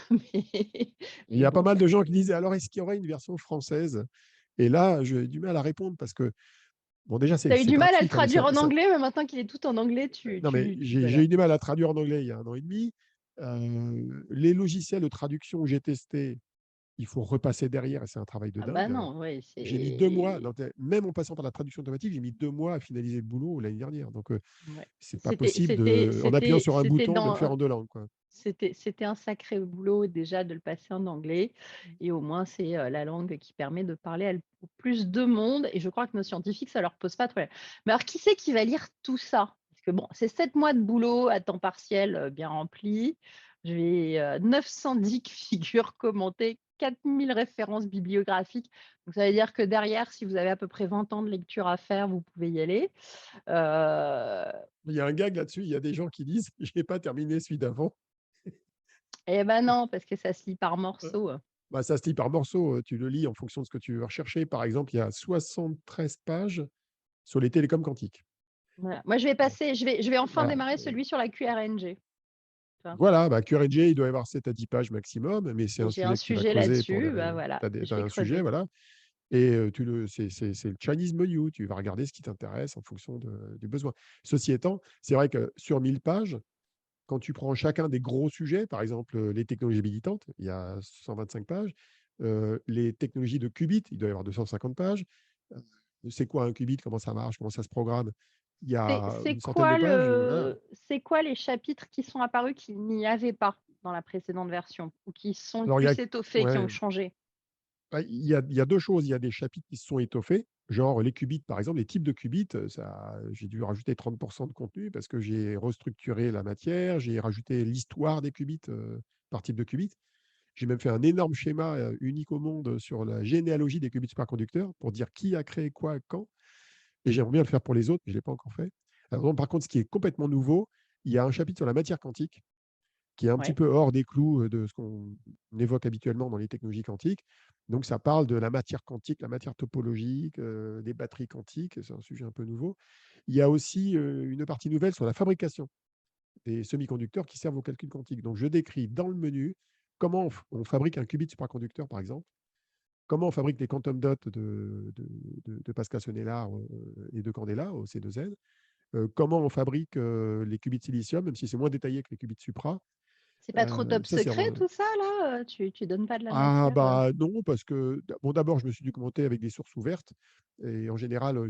Mais
Il y
mais
a pas
bon,
mal
ça
de gens qui disent: «Alors, est-ce qu'il y aurait une version française?» Et là, j'ai du mal à répondre parce que, bon, déjà,
tu as eu
c'est
du mal à le
gratuit, quoi, mais
traduire en anglais, mais maintenant qu'il est tout en anglais, tu
non, mais
tu tu
j'ai
voilà.
eu du mal à traduire en anglais il y a 1 an et demi. Les logiciels de traduction que j'ai testés, il faut repasser derrière et c'est un travail de
Ah bah
dingue.
non, oui,
J'ai mis 2 mois,
c'est
donc même en passant par la traduction automatique, j'ai mis 2 mois à finaliser le boulot l'année dernière. Donc,
ouais.
c'est pas
C'était
possible
c'était
en appuyant
c'était
sur un
c'était
bouton de le
dans
faire en 2 langues, quoi.
C'était un sacré boulot déjà de le passer en anglais et au moins c'est, la langue qui permet de parler au plus de monde et je crois que nos scientifiques, ça leur pose pas de problème. Mais alors qui c'est qui va lire tout ça? Parce que bon, c'est 7 mois de boulot à temps partiel, bien rempli. J'ai, 910 figures commentées, 4 000 références bibliographiques. Donc ça veut dire que derrière, si vous avez à peu près 20 ans de lecture à faire, vous pouvez y aller. Heu
Il y a un gag là-dessus, il y a des gens qui disent: «J'ai pas terminé celui d'avant».
et ben non, parce que ça se lit par
Heu,
morceaux.
bah, ça se lit par morceaux, tu le lis en fonction de ce que tu veux rechercher. Par exemple, il y a 73 pages sur les télécoms quantiques.
Voilà. Moi,
Bon,
je vais enfin
voilà,
démarrer celui sur la QRNG. Tu vois?
voilà, bah, QRNG, il doit y avoir 7 à 10 pages maximum, mais c'est
Et
un
j'ai un
sujet que tu vas
sujet
creuser pour
là-dessus, bah,
le
voilà,
tu
je
as
vais
un sujet,
creuser.
voilà. Et tu le c'est le Chinese menu, tu vas regarder ce qui t'intéresse en fonction du besoin. Ceci étant, c'est vrai que sur 1000 pages, quand tu prends chacun des gros sujets, par exemple, les technologies habilitantes, il y a 125 pages, les technologies de qubits, il doit y avoir 250 pages. C'est quoi un qubit? Comment ça marche? Comment ça se programme? Il y a une centaine de pages, voilà.
C'est quoi les chapitres qui sont apparus qu'il n'y avait pas dans la précédente version ou qui sont le
Alors il y a
plus étoffés, qui ont
ouais.
changé?
Bah, il y a 2 choses. Il y a des chapitres qui se sont étoffés, genre les qubits, par exemple, les types de qubits, ça j'ai dû rajouter 30 de contenu parce que j'ai restructuré la matière, j'ai rajouté l'histoire des qubits, par type de qubit. J'ai même fait un énorme schéma, unique au monde, sur la généalogie des qubits superconducteurs pour dire qui a créé quoi, quand, et j'aimerais bien le faire pour les autres, mais je ne l'ai pas encore fait. Alors bon, par contre, ce qui est complètement nouveau, il y a un chapitre sur la matière quantique qui est un petit
Ouais.
peu hors des clous de ce qu'on évoque habituellement dans les technologies quantiques. Donc, ça parle de la matière quantique, la matière topologique, des batteries quantiques. C'est un sujet un peu nouveau. Il y a aussi une partie nouvelle sur la fabrication des semi-conducteurs qui servent au calcul quantique. Donc, je décris dans le menu comment on fabrique un qubit supraconducteur, par exemple, comment on fabrique les quantum dots de Pascal-Sonélard et de Candela au C2N, comment on fabrique les qubits silicium, même si c'est moins détaillé que les qubits supra.
C'est pas trop top
Ça, c'est
secret tout ça là? Tu donnes pas de la
ah
matière,
bah, non, parce que bon, d'abord, je me suis documenté avec des sources ouvertes et en général,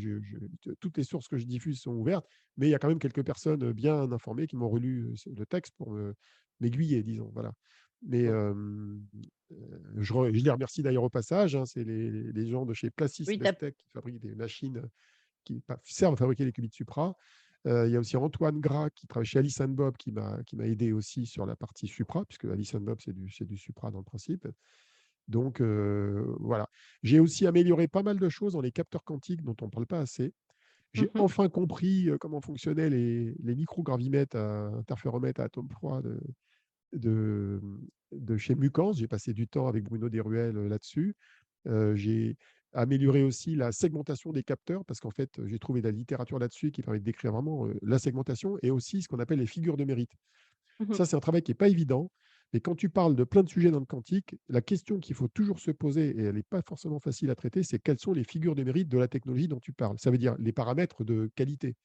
toutes les sources que je diffuse sont ouvertes, mais il y a quand même quelques personnes, bien informées qui m'ont relu, le texte pour m'aiguiller, disons, voilà. Mais
Bon.
je les remercie d'ailleurs au passage, hein, c'est les gens de chez Placis
Oui, tu
Bestech qui fabriquent des machines qui servent à fabriquer les qubits Supra. Il y a aussi Antoine Gras qui travaille chez Alice Bob qui m'a aidé aussi sur la partie Supra, puisque Alice Bob, c'est du Supra dans le principe. Donc, voilà. J'ai aussi amélioré pas mal de choses dans les capteurs quantiques dont on ne parle pas assez. J'ai
mmh.
enfin compris comment fonctionnaient les microgravimètres à interféromètres à atomes froids de, de chez Mucans. J'ai passé du temps avec Bruno Desruelles là-dessus. J'ai amélioré aussi la segmentation des capteurs parce qu'en fait, j'ai trouvé de la littérature là-dessus qui permet de décrire vraiment la segmentation et aussi ce qu'on appelle les figures de mérite.
Mmh.
Ça, c'est un travail qui n'est pas évident Mais quand tu parles de plein de sujets dans le quantique, la question qu'il faut toujours se poser, et elle n'est pas forcément facile à traiter, c'est quelles sont les figures de mérite de la technologie dont tu parles. Ça veut dire les paramètres de qualité,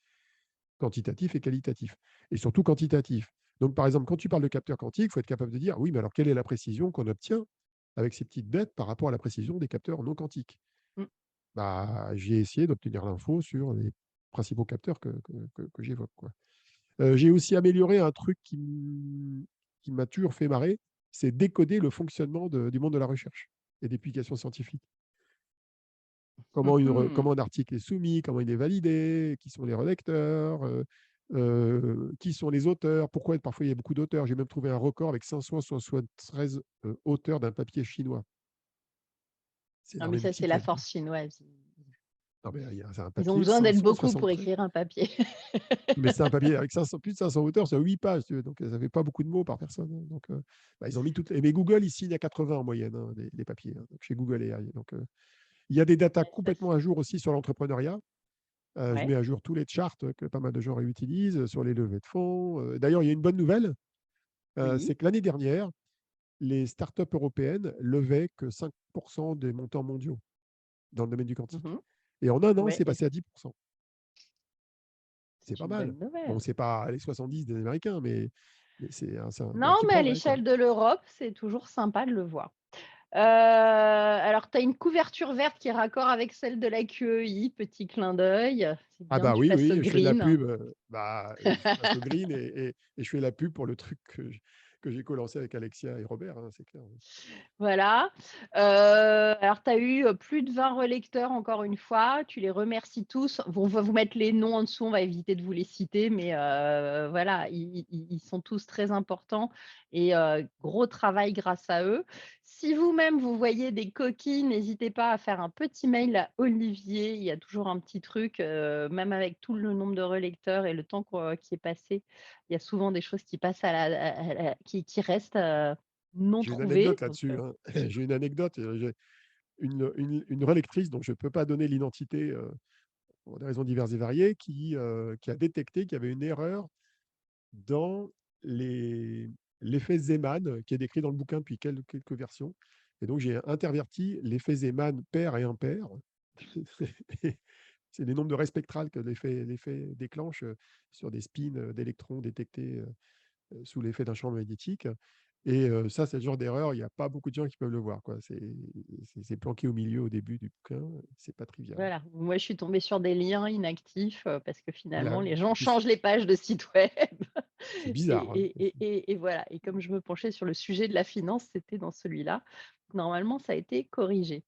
quantitatif et qualitatif, et surtout quantitatif. Donc, par exemple, quand tu parles de capteurs quantiques, il faut être capable de dire, oui, mais alors quelle est la précision qu'on obtient avec ces petites bêtes par rapport à la précision des capteurs non quantiques?
Mmh.
Bah, j'ai essayé d'obtenir l'info sur les principaux capteurs que j'évoque, quoi. J'ai aussi amélioré un truc qui m'a toujours fait marrer, c'est décoder le fonctionnement du monde de la recherche et des publications scientifiques.
Mmh.
Comment un article est soumis, comment il est validé, qui sont les relecteurs, qui sont les auteurs, pourquoi parfois il y a beaucoup d'auteurs. J'ai même trouvé un record avec 573 auteurs d'un papier chinois. C'est
Non, mais
énormément de
ça, c'est la
tickets, quoi.
force chinoise.
Non, mais c'est un
Ils ont
papier de
besoin d'être beaucoup pour
573.
écrire un papier.
Mais c'est un papier avec 500, plus de 500 auteurs, c'est 8 pages, donc ça fait pas beaucoup de mots par personne, hein. Donc, bah, ils ont mis toutes. Mais Google, ici, il y a 80 en moyenne, hein, les papiers, hein, donc chez Google AI. Donc, il y a des datas
Ouais, ça,
complètement à jour aussi sur l'entrepreneuriat. Je mets
ouais.
à jour tous les charts que pas mal de gens réutilisent sur les levées de fonds. D'ailleurs, il y a une bonne nouvelle,
Oui.
c'est que l'année dernière, les startups européennes levaient que 5% des montants mondiaux dans le domaine du quantique.
Mmh.
Et en un an,
Ouais,
c'est
et
passé à 10%. C'est
c'est
pas
une
mal.
bonne
Bon,
nouvelle.
c'est pas les 70 des Américains, mais c'est un
Non,
petit
mais à
progrès, quoi.
l'échelle de l'Europe, c'est toujours sympa de le voir. Alors tu as une couverture verte qui est raccord avec celle de la QEI, petit clin d'œil. C'est
Ah
bien que
bah
tu
oui,
fasses au
oui, je fais de la
green.
pub, je passe au green et je fais la pub pour le truc que j'ai co-lancé avec Alexia et Robert, hein, c'est clair.
Voilà. Alors tu as eu, plus de 20 relecteurs encore une fois, tu les remercies tous. On va vous mettre les noms en dessous, on va éviter de vous les citer, mais voilà, ils sont tous très importants et gros travail grâce à eux. Si vous-même vous voyez des coquilles, n'hésitez pas à faire un petit mail à Olivier, il y a toujours un petit truc, même avec tout le nombre de relecteurs et le temps qui est passé, il y a souvent des choses qui passent qui restent, non
J'ai une
trouvées
anecdote
donc
là-dessus, hein. J'ai une anecdote, j'ai une relectrice dont je ne peux pas donner l'identité, pour des raisons diverses et variées, qui a détecté qu'il y avait une erreur dans les l'effet Zeeman, qui est décrit dans le bouquin depuis quelques versions. Et donc, j'ai interverti l'effet Zeeman pair et impair. C'est les nombres de raies spectrales que l'effet déclenche sur des spins d'électrons détectés sous l'effet d'un champ magnétique. Et ça, c'est le genre d'erreur, il n'y a pas beaucoup de gens qui peuvent le voir, quoi. C'est planqué au milieu, au début du bouquin, c'est pas trivial.
voilà, moi je suis tombée sur des liens inactifs, parce que finalement
Voilà.
les gens
Puis
changent les pages de site web
c'est
et
bizarre, hein.
et voilà et comme je me penchais sur le sujet de la finance, c'était dans celui-là. Normalement, ça a été corrigé.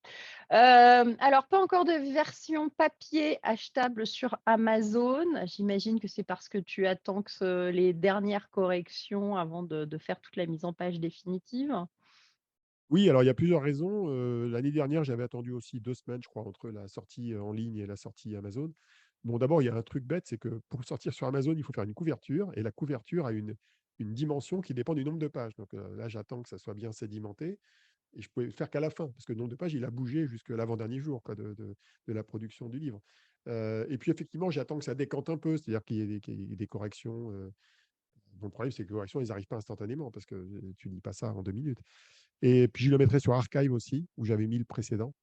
Alors pas encore de version papier achetable sur Amazon. J'imagine que c'est parce que tu attends que les dernières corrections avant de faire toute la mise en page définitive?
Oui, alors il y a plusieurs raisons. L'année dernière, j'avais attendu aussi 2 semaines, je crois, entre la sortie en ligne et la sortie Amazon. Bon, d'abord, il y a un truc bête, c'est que pour sortir sur Amazon, il faut faire une couverture et la couverture a une dimension qui dépend du nombre de pages. Donc là, j'attends que ça soit bien sédimenté et je pouvais le faire qu'à la fin parce que le nombre de pages, il a bougé jusque l'avant-dernier jour, quoi, de la production du livre. Et puis effectivement, j'attends que ça décante un peu, c'est-à-dire qu'il y ait des corrections. Bon, le problème, c'est que les corrections, elles n'arrivent pas instantanément parce que tu ne lis pas ça en 2 minutes. Et puis, je le mettrai sur Archive aussi, où j'avais mis le précédent,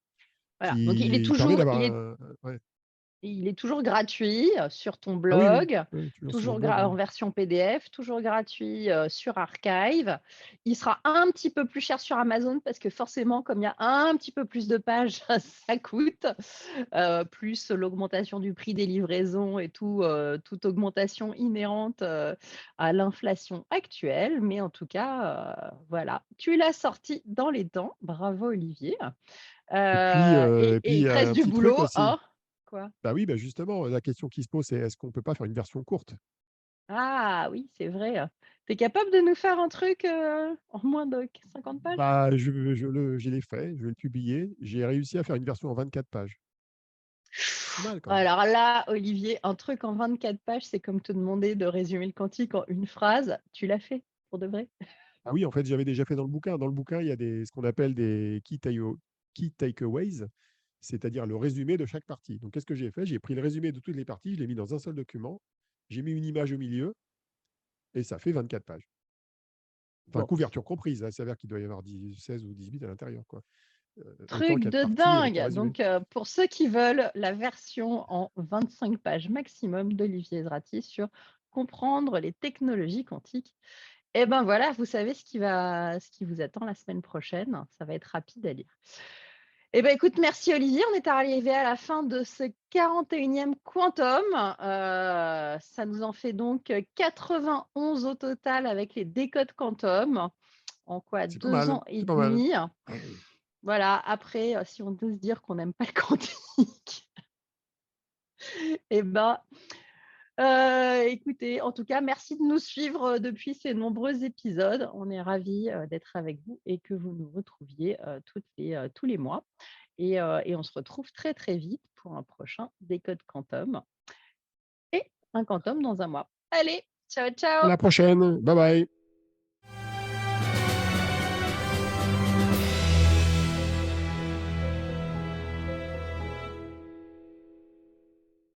Voilà, donc
qui permet d'avoir
il est
un. Ouais.
Il est toujours gratuit, sur ton
Ah oui, oui,
blog,
oui, toujours sur mon
toujours
blog,
en
oui.
version PDF, toujours gratuit, sur Archive. Il sera un petit peu plus cher sur Amazon parce que forcément, comme il y a un petit peu plus de pages, ça coûte, plus l'augmentation du prix des livraisons et tout, toute augmentation inhérente, à l'inflation actuelle. Mais en tout cas, voilà, tu l'as sorti dans les temps. Bravo Olivier,
Et puis,
et
il
il
y
te
a
reste
un
du
petit truc
boulot,
aussi.
hein? Quoi?
Bah oui, bah justement, la question qui se pose, c'est est-ce qu'on peut pas faire une version courte?
Ah oui, c'est vrai, tu es capable de nous faire un truc, en moins de 50 pages?
Bah, je l'ai fait, je vais le publier. J'ai réussi à faire une version en 24 pages. Pas mal quand même.
Alors là, Olivier, un truc en 24 pages, c'est comme te demander de résumer le Quantique en une phrase. Tu l'as fait, pour de vrai?
Ah oui, en fait, j'avais déjà fait dans le bouquin. Dans le bouquin, il y a ce qu'on appelle des key takeaways, c'est-à-dire le résumé de chaque partie. Donc, qu'est-ce que j'ai fait? J'ai pris le résumé de toutes les parties, je l'ai mis dans un seul document, j'ai mis une image au milieu et ça fait 24 pages. Enfin,
Bon,
couverture comprise, hein, ça veut dire qu'il doit y avoir 16 ou 10 bits à l'intérieur, quoi. Autant
truc
qu'il y a de
de
parties avec les
dingue.
résumés.
Donc, pour ceux qui veulent la version en 25 pages maximum d'Olivier Ezrati sur comprendre les technologies quantiques, et ben voilà, vous savez ce qui vous attend la semaine prochaine. Ça va être rapide à lire. Eh ben écoute, merci Olivier. On est arrivé à la fin de ce 41e Quantum. Ça nous en fait donc 91 au total avec les décodes Quantum. En quoi?
C'est pas
2
mal,
ans et
c'est pas mal.
demi. Voilà, après, si on ose dire qu'on n'aime pas le quantique, eh ben, écoutez, en tout cas, merci de nous suivre depuis ces nombreux épisodes. On est ravis d'être avec vous et que vous nous retrouviez tous les mois. Et on se retrouve très très vite pour un prochain Décode Quantum et un Quantum dans un mois. Allez, ciao
À
ciao!
la prochaine. Bye bye.